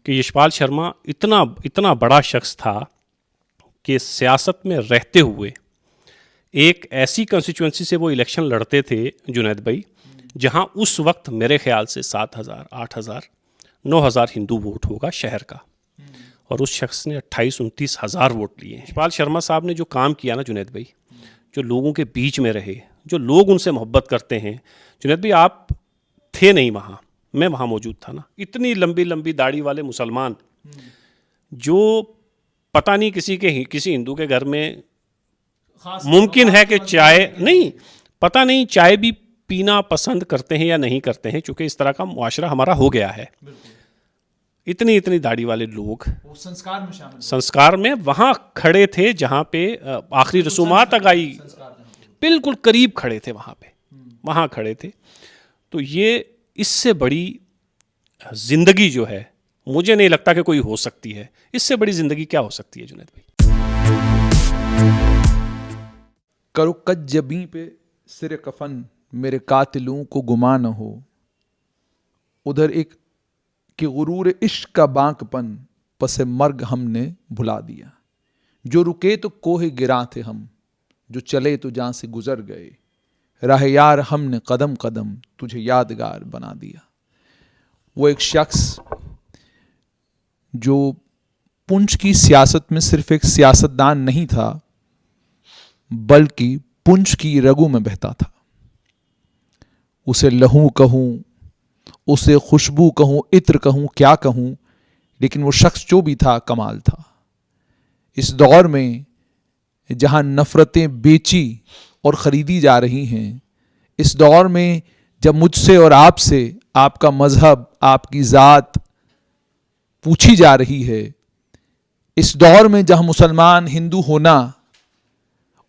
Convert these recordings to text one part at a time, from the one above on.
कि यशपाल शर्मा इतना इतना बड़ा शख्स था कि सियासत में रहते हुए एक ऐसी कंस्टिट्यूंसी से वो इलेक्शन लड़ते थे जुनैद भाई, जहां उस वक्त मेरे ख्याल से 7,000, 8,000, 9,000 हिंदू वोट होगा शहर का, और उस शख्स ने 28-29 हज़ार वोट लिए। यशपाल शर्मा साहब ने जो काम किया ना जुनैद भाई, जो लोगों के बीच में रहे, जो लोग उनसे मोहब्बत करते हैं। जुनैद भाई आप थे नहीं वहाँ, मैं वहाँ मौजूद था ना। इतनी लंबी लंबी दाढ़ी वाले मुसलमान जो पता नहीं किसी हिंदू के घर में मुमकिन है कि चाय नहीं, पता नहीं चाय भी पीना पसंद करते हैं या नहीं करते हैं, चूँकि इस तरह का मुआशरा हमारा हो गया है। इतनी इतनी दाढ़ी वाले लोग संस्कार में वहाँ खड़े थे, जहाँ पे आखिरी रसूमात अगाई बिल्कुल करीब खड़े थे, वहाँ खड़े थे। तो ये इससे बड़ी ज़िंदगी जो है मुझे नहीं लगता कि कोई हो सकती है। इससे बड़ी ज़िंदगी क्या हो सकती है जुनैद भाई? करो कज्जबी पे सिर कफन, मेरे कातिलों को गुमा न हो। उधर एक कि गुरूर इश्क का बांकपन, पसे मर्ग हमने भुला दिया। जो रुके तो कोहे गिरा थे हम, जो चले तो जहाँ से गुजर गए। राह यार हमने कदम कदम तुझे यादगार बना दिया। वो एक शख्स जो पुंछ की सियासत में सिर्फ एक सियासतदान नहीं था, बल्कि पुंछ की रगों में बहता था। उसे लहू कहूँ, उसे खुशबू कहूँ, इत्र कहूँ, क्या कहूँ, लेकिन वो शख्स जो भी था कमाल था। इस दौर में जहाँ नफ़रतें बेची और ख़रीदी जा रही हैं, इस दौर में जब मुझसे और आपसे आपका मज़हब, आपकी ज़ात पूछी जा रही है, इस दौर में जहाँ मुसलमान हिंदू होना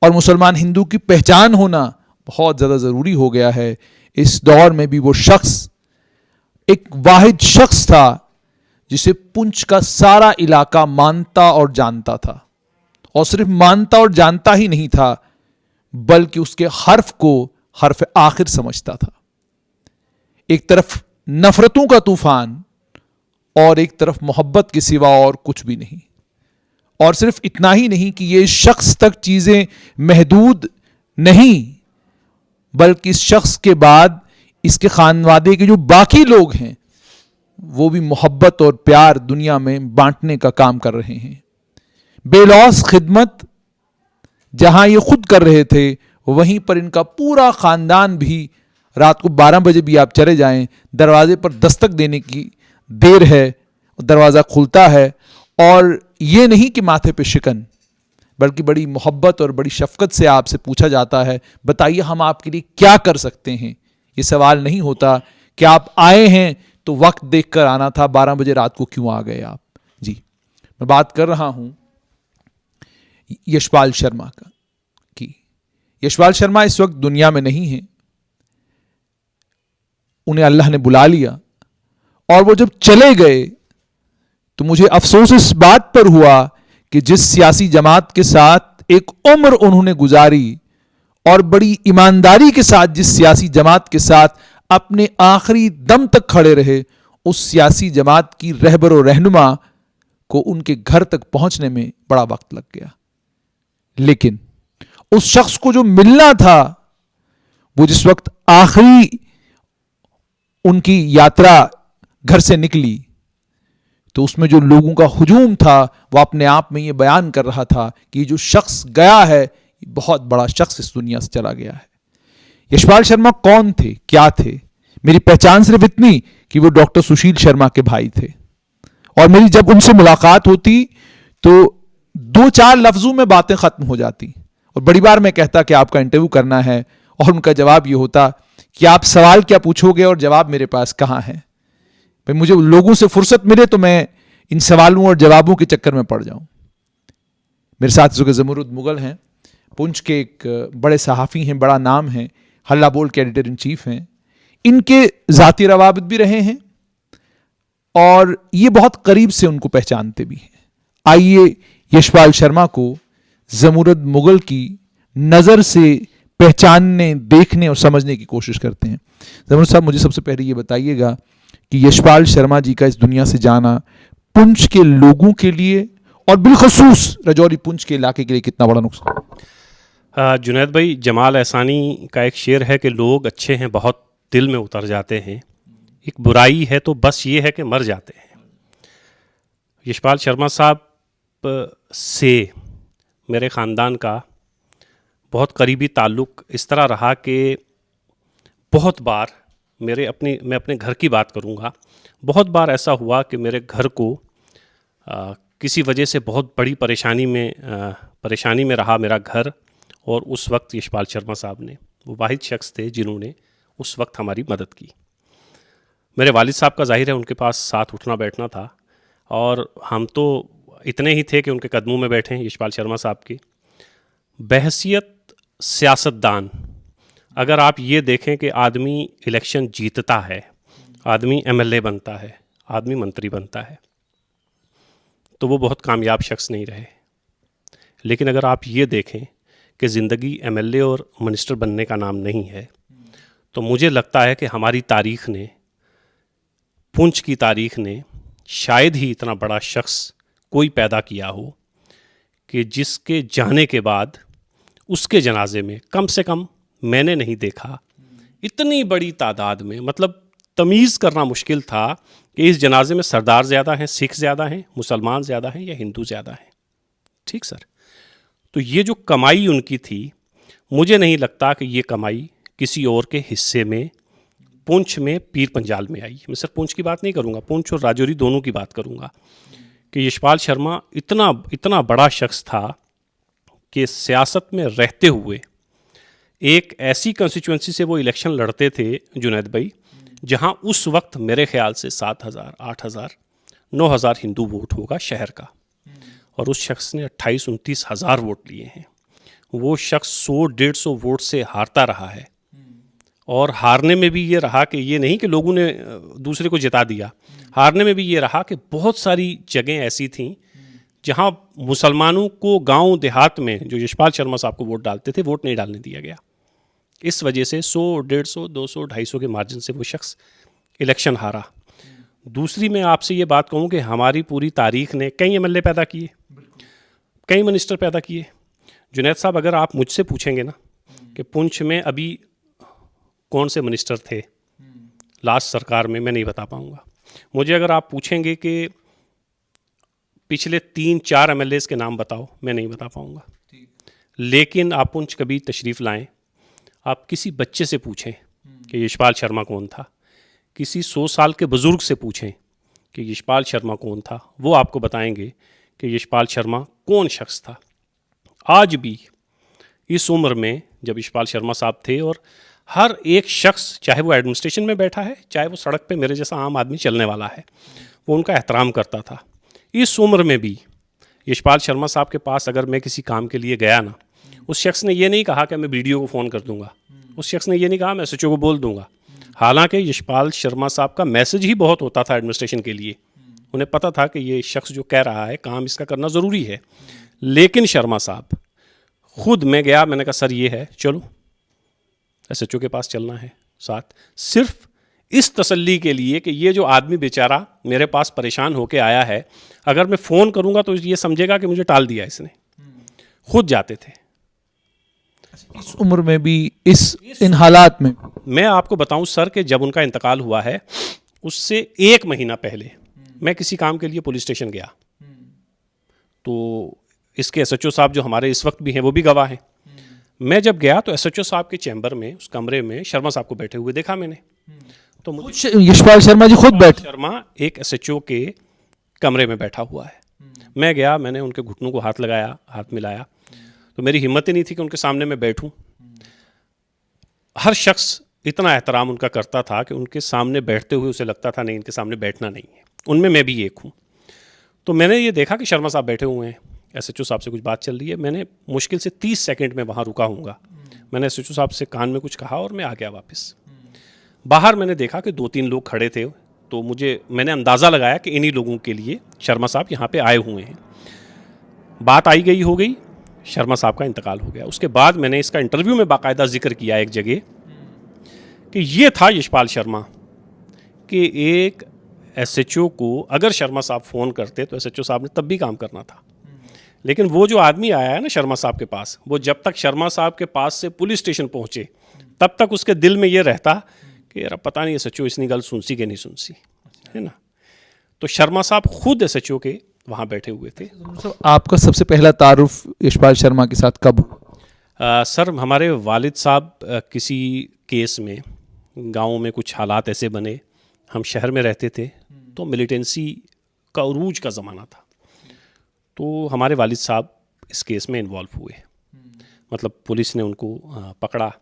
और मुसलमान हिंदू की पहचान होना बहुत ज़्यादा ज़रूरी हो गया है, इस दौर में भी वो शख्स एक वाहिद शख्स था जिसे पुंछ का सारा इलाका मानता और जानता था। और सिर्फ मानता और जानता ही नहीं था, बल्कि उसके हर्फ को हर्फ आखिर समझता था। एक तरफ नफरतों का तूफान और एक तरफ मोहब्बत के सिवा और कुछ भी नहीं। और सिर्फ इतना ही नहीं कि ये शख्स तक चीज़ें महदूद नहीं, बल्कि इस शख्स के बाद इसके खानवादे के जो बाकी लोग हैं वो भी मोहब्बत और प्यार दुनिया में बांटने का काम कर रहे हैं। बेलौस खिदमत जहां ये खुद कर रहे थे, वहीं पर इनका पूरा खानदान भी रात को 12 बजे भी आप चले जाएं, दरवाजे पर दस्तक देने की देर है, दरवाज़ा खुलता है, और ये नहीं कि माथे पे शिकन, बल्कि बड़ी मोहब्बत और बड़ी शफकत से आपसे पूछा जाता है, बताइए हम आपके लिए क्या कर सकते हैं। ये सवाल नहीं होता कि आप आए हैं तो वक्त देखकर आना था, 12 बजे रात को क्यों आ गए आप। जी, मैं बात कर रहा हूं यशपाल शर्मा का कि यशपाल शर्मा इस वक्त दुनिया में नहीं है। उन्हें अल्लाह ने बुला लिया, और वो जब चले गए तो मुझे अफसोस इस बात पर हुआ कि जिस सियासी जमात के साथ एक उम्र उन्होंने गुजारी और बड़ी ईमानदारी के साथ जिस सियासी जमात के साथ अपने आखिरी दम तक खड़े रहे, उस सियासी जमात की रहबर और रहनुमा को उनके घर तक पहुंचने में बड़ा वक्त लग गया। लेकिन उस शख्स को जो मिलना था, वो जिस वक्त आखिरी उनकी यात्रा घर से निकली, तो उसमें जो लोगों का हुजूम था वो अपने आप में ये बयान कर रहा था कि जो शख्स गया है, बहुत बड़ा शख्स इस दुनिया से चला गया है। यशपाल शर्मा कौन थे, क्या थे? मेरी पहचान सिर्फ इतनी कि वो डॉक्टर सुशील शर्मा के भाई थे, और मेरी जब उनसे मुलाकात होती तो 2-4 लफ्जों में बातें खत्म हो जाती, और बड़ी बार मैं कहता कि आपका इंटरव्यू करना है, और उनका जवाब ये होता कि आप सवाल क्या पूछोगे और जवाब मेरे पास कहाँ है। भाई मुझे लोगों से फुर्सत मिले तो मैं इन सवालों और जवाबों के चक्कर में पड़ जाऊं। मेरे साथ जो ज़मरुद मुगल हैं, पुंछ के एक बड़े सहाफ़ी हैं, बड़ा नाम है, हल्ला बोल के एडिटर इन चीफ हैं। इनके ज़ाती रवाबित भी रहे हैं और ये बहुत करीब से उनको पहचानते भी हैं। आइए यशपाल शर्मा को ज़मरुद मुगल की नज़र से पहचानने, देखने और समझने की कोशिश करते हैं। ज़मरुद साहब, मुझे सबसे पहले ये बताइएगा कि यशपाल शर्मा जी का इस दुनिया से जाना पुंछ के लोगों के लिए और बिलखसूस राजौरी पुंछ के इलाके के लिए कितना बड़ा नुकसान? जुनैद भाई, जमाल एहसानी का एक शेर है कि लोग अच्छे हैं बहुत दिल में उतर जाते हैं, एक बुराई है तो बस ये है कि मर जाते हैं। यशपाल शर्मा साहब से मेरे ख़ानदान का बहुत करीबी ताल्लुक़ इस तरह रहा कि बहुत बार मैं अपने घर की बात करूँगा, बहुत बार ऐसा हुआ कि मेरे घर को किसी वजह से बहुत बड़ी परेशानी में रहा मेरा घर, और उस वक्त यशपाल शर्मा साहब ने, वो वाहिद शख्स थे जिन्होंने उस वक्त हमारी मदद की। मेरे वालिद साहब का जाहिर है उनके पास साथ उठना बैठना था, और हम तो इतने ही थे कि उनके कदमों में बैठे हैं यशपाल शर्मा साहब की। बहसियत सियासतदान अगर आप ये देखें कि आदमी इलेक्शन जीतता है, आदमी एमएलए बनता है, आदमी मंत्री बनता है, तो वो बहुत कामयाब शख्स नहीं रहे। लेकिन अगर आप ये देखें कि ज़िंदगी एमएलए और मिनिस्टर बनने का नाम नहीं है, तो मुझे लगता है कि हमारी तारीख़ ने, पुंछ की तारीख़ ने शायद ही इतना बड़ा शख्स कोई पैदा किया हो कि जिसके जाने के बाद उसके जनाजे में कम से कम मैंने नहीं देखा इतनी बड़ी तादाद में, मतलब तमीज़ करना मुश्किल था कि इस जनाजे में सरदार ज़्यादा हैं, सिख ज़्यादा हैं, मुसलमान ज़्यादा हैं या हिंदू ज़्यादा हैं। ठीक सर, तो ये जो कमाई उनकी थी, मुझे नहीं लगता कि ये कमाई किसी और के हिस्से में पुंछ में पीर पंजाल में आई। मैं सिर्फ पुंछ की बात नहीं करूँगा, पुंछ और राजौरी दोनों की बात करूँगा कि यशपाल शर्मा इतना बड़ा शख्स था कि सियासत में रहते हुए एक ऐसी कंस्टिट्यूंसी से वो इलेक्शन लड़ते थे जुनैद भाई, जहां उस वक्त मेरे ख्याल से 7,000, 8,000, 9,000 हिंदू वोट होगा शहर का, और उस शख्स ने 28-29 हज़ार वोट लिए हैं। वो शख्स 100-150 वोट से हारता रहा है, और हारने में भी ये रहा कि ये नहीं कि लोगों ने दूसरे को जिता दिया, हारने में भी ये रहा कि बहुत सारी जगह ऐसी थीं जहां मुसलमानों को गांव देहात में जो यशपाल शर्मा साहब को वोट डालते थे, वोट नहीं डालने दिया गया। इस वजह से 100, 150, 200, 250 के मार्जिन से वो शख्स इलेक्शन हारा। दूसरी मैं आपसे ये बात कहूँ कि हमारी पूरी तारीख ने कई एमएलए पैदा किए, कई मिनिस्टर पैदा किए। जुनैद साहब, अगर आप मुझसे पूछेंगे ना कि पुंछ में अभी कौन से मिनिस्टर थे लास्ट सरकार में, मैं नहीं बता पाऊँगा। मुझे अगर आप पूछेंगे कि पिछले 3-4 एमएलएज़ के नाम बताओ, मैं नहीं बता पाऊँगा। लेकिन आप पुंछ कभी तशरीफ़ लाएं, आप किसी बच्चे से पूछें कि यशपाल शर्मा कौन था, किसी 100 साल के बुज़ुर्ग से पूछें कि यशपाल शर्मा कौन था, वो आपको बताएंगे कि यशपाल शर्मा कौन शख्स था। आज भी इस उम्र में जब यशपाल शर्मा साहब थे, और हर एक शख्स, चाहे वो एडमिनिस्ट्रेशन में बैठा है, चाहे वो सड़क पे मेरे जैसा आम आदमी चलने वाला है, वो उनका एहतराम करता था। इस उम्र में भी यशपाल शर्मा साहब के पास अगर मैं किसी काम के लिए गया ना, उस शख्स ने ये नहीं कहा कि मैं बीडीओ को फ़ोन कर दूंगा, उस शख्स ने ये नहीं कहा मैं एसएचओ को बोल दूंगा। हालांकि यशपाल शर्मा साहब का मैसेज ही बहुत होता था एडमिनिस्ट्रेशन के लिए, उन्हें पता था कि ये शख्स जो कह रहा है काम इसका करना ज़रूरी है। लेकिन शर्मा साहब खुद, मैं गया, मैंने कहा सर ये है, चलो एसएचओ के पास चलना है साथ, सिर्फ इस तसल्ली के लिए कि ये जो आदमी बेचारा मेरे पास परेशान होके आया है, अगर मैं फ़ोन करूंगा तो ये समझेगा कि मुझे टाल दिया इसने। खुद जाते थे। इस उम्र में भी, इन हालात में मैं आपको बताऊं सर कि जब उनका इंतकाल हुआ है उससे 1 महीना पहले मैं किसी काम के लिए पुलिस स्टेशन गया, तो इसके एसएचओ साहब जो हमारे इस वक्त भी हैं वो भी गवाह हैं। मैं जब गया तो एसएचओ साहब के चैम्बर में, उस कमरे में शर्मा साहब को बैठे हुए देखा मैंने, तो मुझे यशपाल शर्मा जी खुद बैठे, शर्मा एक एसएचओ के कमरे में बैठा हुआ है। मैं गया, मैंने उनके घुटनों को हाथ लगाया, हाथ मिलाया, तो मेरी हिम्मत ही नहीं थी कि उनके सामने मैं बैठूं। हर शख्स इतना एहतराम उनका करता था कि उनके सामने बैठते हुए उसे लगता था नहीं, इनके सामने बैठना नहीं है। उनमें मैं भी एक हूँ। तो मैंने ये देखा कि शर्मा साहब बैठे हुए हैं, एसएचओ साहब से कुछ बात चल रही है। मैंने मुश्किल से 30 सेकंड में वहाँ रुका हूँगा। मैंने एसएचओ साहब से कान में कुछ कहा और मैं आ गया वापस। बाहर मैंने देखा कि 2-3 लोग खड़े थे, तो मैंने अंदाज़ा लगाया कि इन्हीं लोगों के लिए शर्मा साहब यहाँ पे आए हुए हैं। बात आई गई हो गई, शर्मा साहब का इंतकाल हो गया। उसके बाद मैंने इसका इंटरव्यू में बाकायदा जिक्र किया एक जगह कि ये था यशपाल शर्मा कि एक एसएचओ को अगर शर्मा साहब फ़ोन करते तो एसएचओ साहब ने तब भी काम करना था। लेकिन वो जो आदमी आया है ना शर्मा साहब के पास, वो जब तक शर्मा साहब के पास से पुलिस स्टेशन पहुंचे तब तक उसके दिल में ये रहता कि यार पता नहीं एसएचओ इसनी गल सुनसी कि नहीं सुनसी, है ना। तो शर्मा साहब खुद एसएचओ के वहाँ बैठे हुए थे। आपका सबसे पहला तारुफ यशपाल शर्मा के साथ कब हुआ? सर हमारे वालिद साहब किसी केस में गांव में कुछ हालात ऐसे बने, हम शहर में रहते थे तो मिलिटेंसी का उरूज का ज़माना था, तो हमारे वालिद साहब इस केस में इन्वॉल्व हुए। मतलब पुलिस ने उनको पकड़ा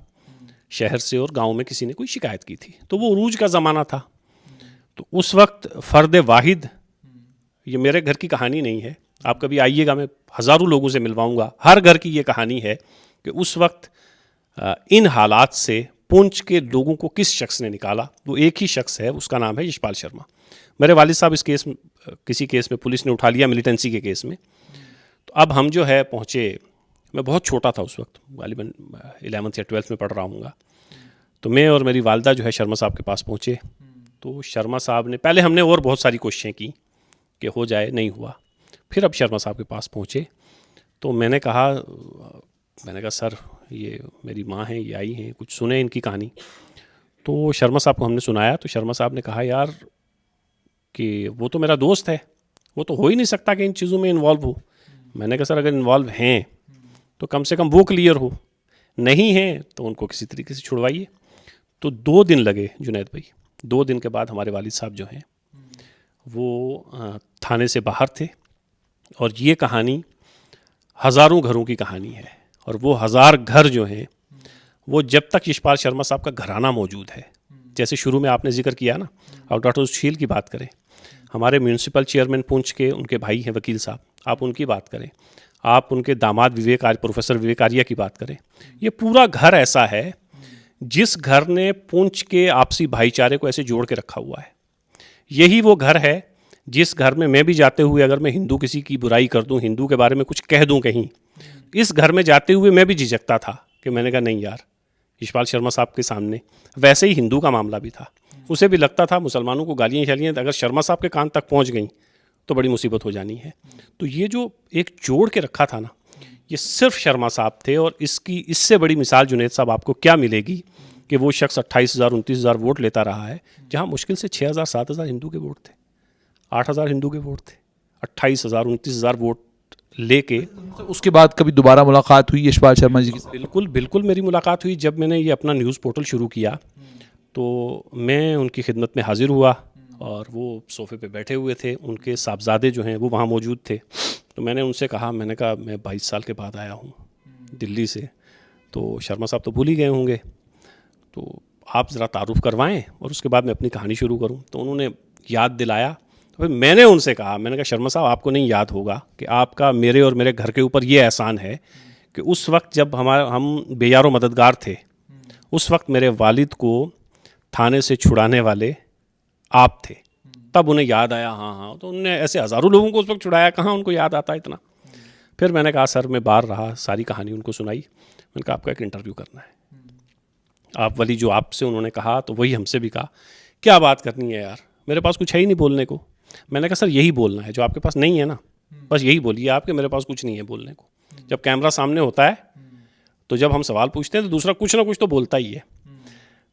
शहर से और गांव में किसी ने कोई शिकायत की थी, तो वो उरूज का ज़माना था। तो उस वक्त फ़र्द वाहिद, ये मेरे घर की कहानी नहीं है, आप कभी आइएगा मैं हज़ारों लोगों से मिलवाऊंगा, हर घर की ये कहानी है कि उस वक्त इन हालात से पुंछ के लोगों को किस शख्स ने निकाला। वो एक ही शख्स है, उसका नाम है यशपाल शर्मा। मेरे वालिद साहब इस केस में, किसी केस में पुलिस ने उठा लिया मिलिटेंसी के केस में। तो अब हम जो है पहुँचे, मैं बहुत छोटा था उस वक्त, गालिबन 11th या 12th में पढ़ रहा हूँगा। तो मैं और मेरी वालदा जो है शर्मा साहब के पास पहुँचे। तो शर्मा साहब ने, पहले हमने और बहुत सारी कोशिशें की कि हो जाए, नहीं हुआ। फिर अब शर्मा साहब के पास पहुँचे तो मैंने कहा सर ये मेरी माँ हैं, ये आई हैं, कुछ सुने इनकी कहानी। तो शर्मा साहब को हमने सुनाया तो शर्मा साहब ने कहा यार कि वो तो मेरा दोस्त है, वो तो हो ही नहीं सकता कि इन चीज़ों में इन्वॉल्व हो। मैंने कहा सर अगर इन्वॉल्व हैं तो कम से कम वो क्लियर हो, नहीं हैं तो उनको किसी तरीके से छुड़वाइए। तो 2 दिन लगे जुनैद भाई। 2 दिन के बाद हमारे वालिद साहब जो हैं वो थाने से बाहर थे। और ये कहानी हज़ारों घरों की कहानी है, और वो 1000 घर जो हैं वो जब तक यशपाल शर्मा साहब का घराना मौजूद है, जैसे शुरू में आपने जिक्र किया ना, और डॉक्टर सुशील की बात करें, हमारे म्यूनसिपल चेयरमैन पुंछ के उनके भाई हैं वकील साहब, आप उनकी बात करें, आप उनके दामाद प्रोफेसर विवेक आर्या की बात करें, ये पूरा घर ऐसा है जिस घर ने पुंछ के आपसी भाईचारे को ऐसे जोड़ के रखा हुआ है। यही वो घर है जिस घर में मैं भी जाते हुए अगर मैं हिंदू किसी की बुराई कर दूं, हिंदू के बारे में कुछ कह दूं कहीं, इस घर में जाते हुए मैं भी झिझकता था कि मैंने कहा नहीं यार, यशपाल शर्मा साहब के सामने। वैसे ही हिंदू का मामला भी था, उसे भी लगता था मुसलमानों को गालियाँ शालियाँ अगर शर्मा साहब के कान तक पहुँच गई तो बड़ी मुसीबत हो जानी है। तो ये जो एक जोड़ के रखा था ना, ये सिर्फ शर्मा साहब थे। और इससे बड़ी मिसाल जुनैद साहब आपको क्या मिलेगी कि वो शख्स 28,000 29,000 वोट लेता रहा है, जहाँ मुश्किल से 6,000 7,000 हिंदू के वोट थे, 8,000 हिंदू के वोट थे। 28,000 29,000 वोट लेके उसके बाद कभी दोबारा मुलाकात हुई यशपाल शर्मा जी की? बिल्कुल मेरी मुलाकात हुई। जब मैंने ये अपना न्यूज़ पोर्टल शुरू किया तो मैं उनकी खिदमत में हाजिर हुआ और वो सोफ़े पे बैठे हुए थे, उनके साहबजादे जो हैं वो वहाँ मौजूद थे। तो मैंने उनसे कहा, मैंने कहा मैं 22 साल के बाद आया हूँ दिल्ली से, तो शर्मा साहब तो भूल ही गए होंगे, तो आप ज़रा तारुफ़ करवाएं और उसके बाद मैं अपनी कहानी शुरू करूं। तो उन्होंने याद दिलाया। तो फिर मैंने उनसे कहा, मैंने कहा शर्मा साहब आपको नहीं याद होगा कि आपका मेरे और मेरे घर के ऊपर ये एहसान है कि उस वक्त जब हम बेयारो मददगार थे, उस वक्त मेरे वालिद को थाने से छुड़ाने वाले आप थे। तब उन्हें याद आया, हाँ, तो उन्होंने ऐसे हज़ारों लोगों को उस वक्त छुड़ाया, कहाँ उनको याद आता इतना। फिर मैंने कहा सर मैं बाहर रहा, सारी कहानी उनको सुनाई। मैंने कहा आपका एक इंटरव्यू करना है, आप वाली जो आपसे उन्होंने कहा तो वही हमसे भी कहा, क्या बात करनी है यार, मेरे पास कुछ है ही नहीं बोलने को। मैंने कहा सर यही बोलना है जो आपके पास नहीं है ना, बस यही बोलिए आपके, मेरे पास कुछ नहीं है बोलने को। जब कैमरा सामने होता है तो जब हम सवाल पूछते हैं तो दूसरा कुछ ना कुछ तो बोलता ही है।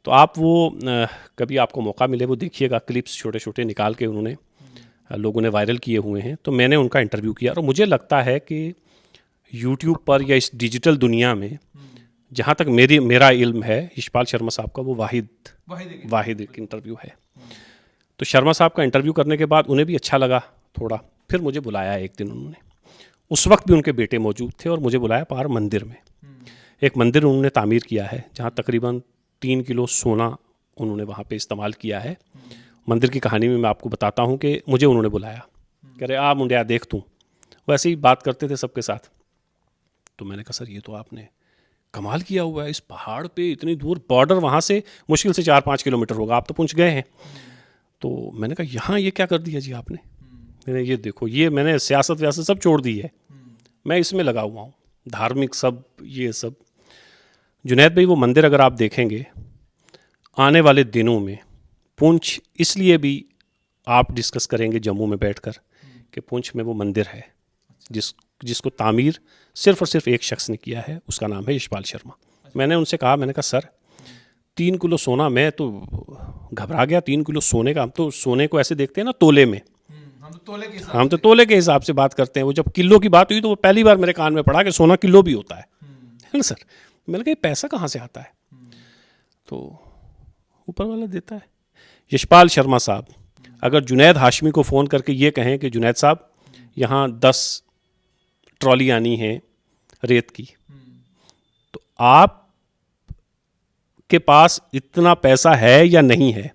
तो आप वो कभी आपको मौका मिले वो देखिएगा, क्लिप्स छोटे छोटे निकाल के उन्होंने लोगों ने वायरल किए हुए हैं। तो मैंने उनका इंटरव्यू किया और मुझे लगता है कि यूट्यूब पर या इस डिजिटल दुनिया में जहाँ तक मेरा इल्म है, यशपाल शर्मा साहब का वो वाहिद एक इंटरव्यू है। तो शर्मा साहब का इंटरव्यू करने के बाद उन्हें भी अच्छा लगा थोड़ा, फिर मुझे बुलाया एक दिन उन्होंने। उस वक्त भी उनके बेटे मौजूद थे और मुझे बुलाया पार मंदिर में। एक मंदिर उन्होंने तामीर किया है जहाँ तकरीबन 3 किलो सोना उन्होंने वहाँ पे इस्तेमाल किया है। मंदिर की कहानी में मैं आपको बताता हूँ कि मुझे उन्होंने बुलाया, कह रहे आ मुंडिया देख तू, वैसे ही बात करते थे सबके साथ। तो मैंने कहा सर ये तो आपने कमाल किया हुआ है, इस पहाड़ पे इतनी दूर, बॉर्डर वहाँ से मुश्किल से 4-5 किलोमीटर होगा, आप तो पहुँच गए हैं। तो मैंने कहा यहाँ ये क्या कर दिया जी आपने? मैंने ये देखो, ये मैंने सियासत व्यासत सब छोड़ दी है, मैं इसमें लगा हुआ हूँ, धार्मिक सब ये सब। जुनैद भाई वो मंदिर अगर आप देखेंगे आने वाले दिनों में पुंछ इसलिए भी आप डिस्कस करेंगे जम्मू में बैठकर कि पुंछ में वो मंदिर है जिसको तामीर सिर्फ और सिर्फ एक शख्स ने किया है, उसका नाम है यशपाल शर्मा। मैंने उनसे कहा, मैंने कहा सर 3 किलो सोना, मैं तो घबरा गया। 3 किलो सोने का, हम तो सोने को ऐसे देखते हैं ना तोले में, हम तो तोले के हिसाब से बात करते हैं। वो जब किलो की बात हुई तो वो पहली बार मेरे कान में पड़ा कि सोना किलो भी होता है ना सर। मैंने कहा ये पैसा कहाँ से आता है? तो ऊपर वाला देता है। यशपाल शर्मा साहब अगर जुनैद हाशमी को फ़ोन करके ये कहें कि जुनैद साहब यहाँ 10 ट्रॉली आनी है रेत की, तो आप के पास इतना पैसा है या नहीं है,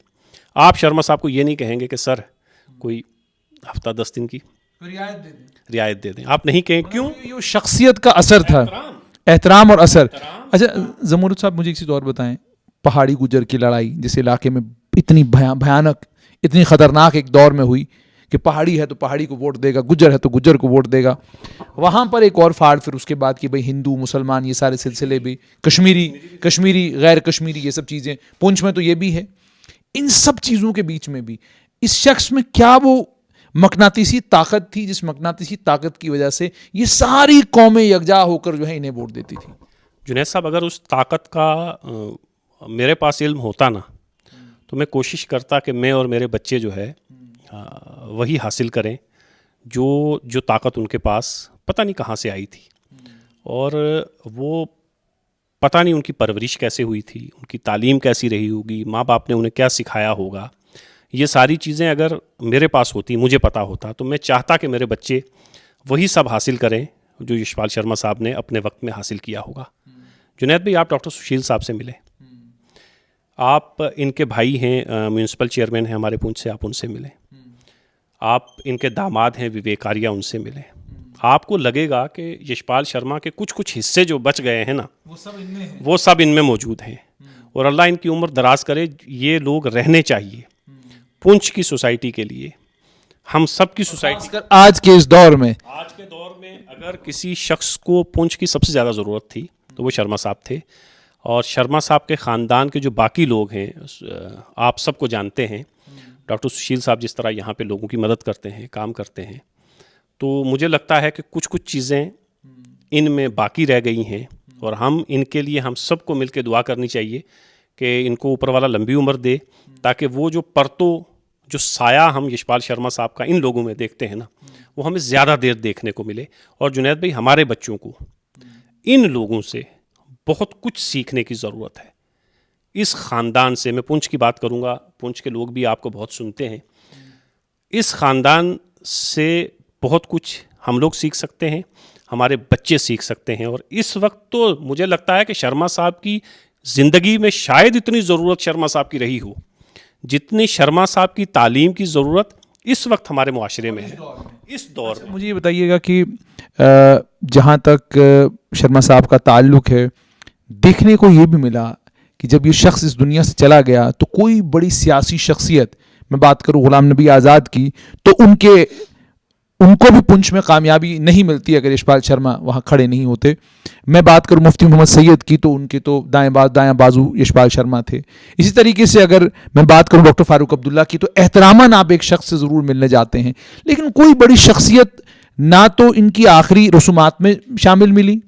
आप शर्मा साहब को ये नहीं कहेंगे कि सर कोई हफ्ता 10 दिन की रियायत दे दें। आप नहीं कहें, क्यों? ये शख्सियत का असर था, एहतराम और असर। अच्छा जमूरुद साहब, मुझे एक चीज़ और बताएं, पहाड़ी गुजर की लड़ाई जिस इलाके में इतनी भयानक, इतनी ख़तरनाक एक दौर में हुई कि पहाड़ी है तो पहाड़ी को वोट देगा, गुजर है तो गुजर को वोट देगा, वहाँ पर एक और फाड़ फिर उसके बाद कि भाई हिंदू मुसलमान ये सारे सिलसिले भी, कश्मीरी गैर कश्मीरी ये सब चीज़ें, पुंछ में तो ये भी है। इन सब चीज़ों के बीच में भी इस शख्स में क्या वो मकनातीसी ताकत थी जिस मकनातीसी ताकत की वजह से ये सारी कौमें यकजा होकर जो है इन्हें वोट देती थी? जुनैद साहब, अगर उस ताकत का मेरे पास इल्म होता ना, तो मैं कोशिश करता कि मैं और मेरे बच्चे जो है वही हासिल करें जो ताकत उनके पास पता नहीं कहाँ से आई थी, और वो पता नहीं उनकी परवरिश कैसे हुई थी, उनकी तालीम कैसी रही होगी, माँ बाप ने उन्हें क्या सिखाया होगा। ये सारी चीज़ें अगर मेरे पास होती, मुझे पता होता, तो मैं चाहता कि मेरे बच्चे वही सब हासिल करें जो यशपाल शर्मा साहब ने अपने वक्त में हासिल किया होगा। जुनैद भाई, आप डॉक्टर सुशील साहब से मिले, आप इनके भाई हैं, म्यूनसिपल चेयरमैन हैं हमारे पुंछ से, आप उनसे मिले। आप इनके दामाद हैं विवेक आर्या, उनसे मिले। आपको लगेगा कि यशपाल शर्मा के कुछ हिस्से जो बच गए हैं ना, वो सब इनमें मौजूद हैं, और अल्लाह इनकी उम्र दराज करे। ये लोग रहने चाहिए पुंछ की सोसाइटी के लिए, हम सब की सोसाइटी। आज के इस दौर में, अगर किसी शख्स को पुंछ की सबसे ज़्यादा ज़रूरत थी तो वो शर्मा साहब थे। और शर्मा साहब के ख़ानदान के जो बाकी लोग हैं, आप सबको जानते हैं, डॉक्टर सुशील साहब जिस तरह यहाँ पे लोगों की मदद करते हैं, काम करते हैं, तो मुझे लगता है कि कुछ चीज़ें इनमें बाकी रह गई हैं, और हम इनके लिए हम सबको मिलकर दुआ करनी चाहिए कि इनको ऊपर वाला लंबी उम्र दे, ताकि वो जो साया हम यशपाल शर्मा साहब का इन लोगों में देखते हैं ना, वो हमें ज़्यादा देर देखने को मिले। और जुनैद भाई, हमारे बच्चों को इन लोगों से बहुत कुछ सीखने की ज़रूरत है। इस ख़ानदान से, मैं पुंछ की बात करूँगा, पुंछ के लोग भी आपको बहुत सुनते हैं, इस ख़ानदान से बहुत कुछ हम लोग सीख सकते हैं, हमारे बच्चे सीख सकते हैं। और इस वक्त तो मुझे लगता है कि शर्मा साहब की ज़िंदगी में शायद इतनी ज़रूरत शर्मा साहब की रही हो जितनी शर्मा साहब की तालीम की ज़रूरत इस वक्त हमारे मुआशरे में है, इस दौर में। मुझे ये बताइएगा कि जहाँ तक शर्मा साहब का ताल्लुक़ है, देखने को ये भी मिला कि जब ये शख्स इस दुनिया से चला गया तो कोई बड़ी सियासी शख्सियत, मैं बात करूँ ग़ुलाम नबी आज़ाद की, तो उनको भी पुंछ में कामयाबी नहीं मिलती अगर यशपाल शर्मा वहाँ खड़े नहीं होते। मैं बात करूँ मुफ्ती मोहम्मद सैयद की, तो उनके तो दायां बाजू यशपाल शर्मा थे। इसी तरीके से अगर मैं बात करूँ डॉक्टर फारूक अब्दुल्ला की, तो एहतरामन आप एक शख्स से ज़रूर मिलने जाते हैं, लेकिन कोई बड़ी शख्सियत ना तो इनकी आखिरी रसूमात में शामिल मिली,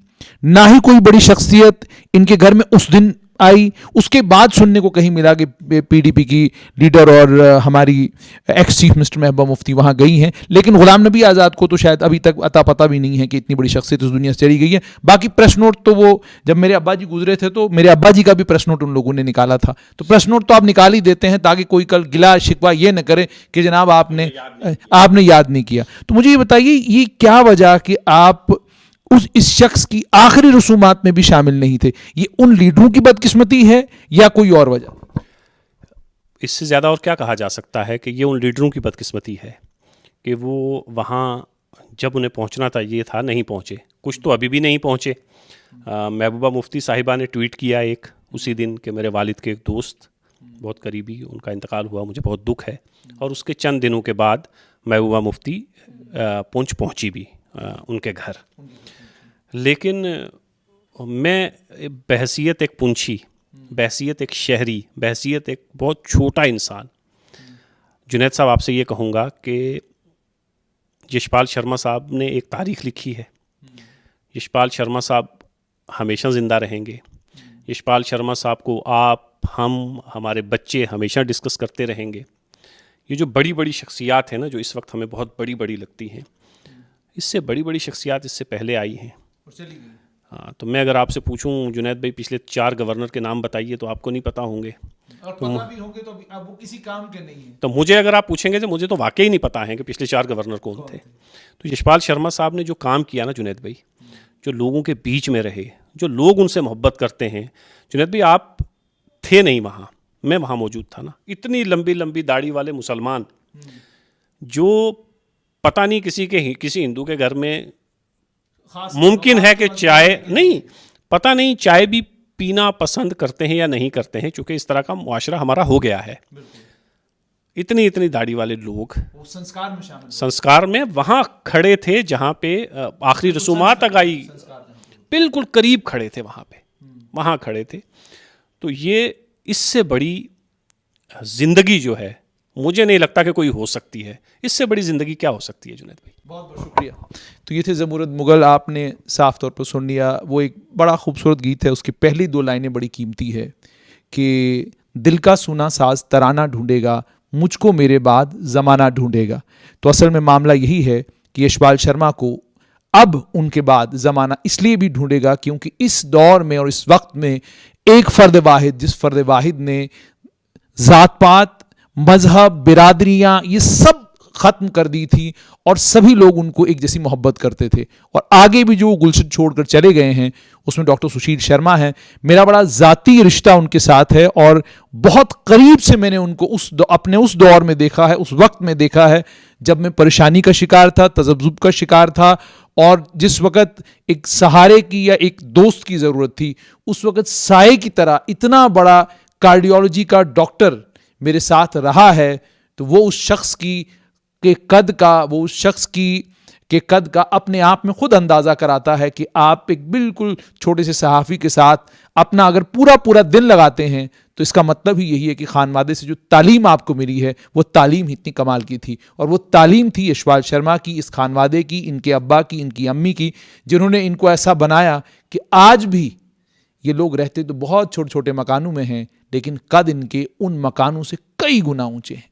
ना ही कोई बड़ी शख्सियत इनके घर में उस दिन आई। उसके बाद सुनने को कहीं मिला कि पीडीपी की लीडर और हमारी ex chief minister Mehbooba Mufti वहाँ गई हैं, लेकिन ग़ुलाम नबी आज़ाद को तो शायद अभी तक अता पता भी नहीं है कि इतनी बड़ी शख्सियत इस दुनिया से चली गई है। बाकी प्रेस नोट तो वो जब मेरे अब्बा जी गुजरे थे तो मेरे अब्बा जी का भी प्रेस नोट उन लोगों ने निकाला था, तो प्रेस नोट तो आप निकाल ही देते हैं ताकि कोई कल गिला शिकवा ये न करे कि जनाब आपने याद नहीं किया। तो मुझे ये बताइए, ये क्या वजह कि आप इस शख्स की आखिरी रसूमात में भी शामिल नहीं थे? ये उन लीडरों की बदकिस्मती है या कोई और वजह? इससे ज़्यादा और क्या कहा जा सकता है कि ये उन लीडरों की बदकिस्मती है कि वो वहाँ जब उन्हें पहुँचना था ये था, नहीं पहुँचे। कुछ तो अभी भी नहीं पहुँचे। महबूबा मुफ्ती साहिबा ने ट्वीट किया एक उसी दिन कि मेरे वालिद के एक दोस्त बहुत करीबी, उनका इंतकाल हुआ, मुझे बहुत दुख है। और उसके चंद दिनों के बाद महबूबा मुफ्ती पुंछ पहुँची भी उनके घर। लेकिन मैं बहैसियत एक पुंछी, बहैसियत एक शहरी, बहैसियत एक बहुत छोटा इंसान, जुनैद साहब, आपसे ये कहूँगा कि यशपाल शर्मा साहब ने एक तारीख लिखी है। यशपाल शर्मा साहब हमेशा ज़िंदा रहेंगे। यशपाल शर्मा साहब को आप, हम, हमारे बच्चे हमेशा डिस्कस करते रहेंगे। ये जो बड़ी बड़ी शख्सियात हैं ना, जो इस वक्त हमें बहुत बड़ी बड़ी लगती हैं, इससे बड़ी बड़ी शख्सियात इससे पहले आई हैं। हाँ, तो मैं अगर आपसे पूछूं जुनैद भाई पिछले 4 गवर्नर के नाम बताइए तो आपको नहीं पता होंगे, और पता भी होंगे तो अब वो किसी काम के नहीं है। तो मुझे अगर आप पूछेंगे तो मुझे तो वाकई नहीं पता है कि पिछले 4 गवर्नर कौन थे। तो यशपाल शर्मा साहब ने जो काम किया ना जुनैद भाई, जो लोगों के बीच में रहे, जो लोग उनसे मोहब्बत करते हैं। जुनैद भाई, आप थे नहीं वहाँ, मैं वहाँ मौजूद था ना। इतनी लंबी लंबी दाढ़ी वाले मुसलमान जो पता नहीं किसी हिंदू के घर में मुमकिन है कि चाय नहीं, पता नहीं चाय भी पीना पसंद करते हैं या नहीं करते हैं, चूंकि इस तरह का मुआशरा हमारा हो गया है। इतनी इतनी दाढ़ी वाले लोग वो संस्कार में शामिल संस्कार में वहाँ खड़े थे जहाँ पे आखिरी रसूमात अगाई बिल्कुल करीब खड़े थे, वहाँ खड़े थे। तो ये इससे बड़ी ज़िंदगी जो है मुझे नहीं लगता कि कोई हो सकती है। इससे बड़ी ज़िंदगी क्या हो सकती है जुनैद भाई। बहुत बहुत शुक्रिया। तो ये थे ज़मुरद मुग़ल, आपने साफ तौर पर सुन लिया। वो एक बड़ा खूबसूरत गीत है, उसकी पहली 2 लाइनें बड़ी कीमती है कि दिल का सुना साज तराना ढूंढेगा, मुझको मेरे बाद ज़माना ढूंढेगा। तो असल में मामला यही है कि यशपाल शर्मा को अब उनके बाद ज़माना इसलिए भी ढूंढेगा क्योंकि इस दौर में और इस वक्त में एक फ़र्द वाहिद, जिस फ़र्द वाहिद ने ज़ात पात, मजहब, बिरादरियाँ ये सब ख़त्म कर दी थी और सभी लोग उनको एक जैसी मोहब्बत करते थे। और आगे भी जो गुलशन छोड़कर चले गए हैं उसमें डॉक्टर सुशील शर्मा हैं। मेरा बड़ा ज़ाती रिश्ता उनके साथ है और बहुत करीब से मैंने उनको अपने उस दौर में देखा है, उस वक्त में देखा है जब मैं परेशानी का शिकार था, तज़ब्ज़ुब का शिकार था, और जिस वक़्त एक सहारे की या एक दोस्त की ज़रूरत थी, उस वक़्त साए की तरह इतना बड़ा कार्डियोलॉजी का डॉक्टर मेरे साथ रहा है। तो वो उस शख्स के कद का अपने आप में खुद अंदाज़ा कराता है कि आप एक बिल्कुल छोटे से सहाफ़ी के साथ अपना अगर पूरा दिन लगाते हैं तो इसका मतलब ही यही है कि खानवादे से जो तालीम आपको मिली है वो तालीम इतनी कमाल की थी। और वो तालीम थी यशपाल शर्मा की, इस खानवादे की, इनके अब्बा की, इनकी अम्मी की, जिन्होंने इनको ऐसा बनाया कि आज भी ये लोग रहते तो बहुत छोटे छोटे मकानों में हैं, लेकिन कद इनके उन मकानों से कई गुना ऊंचे हैं।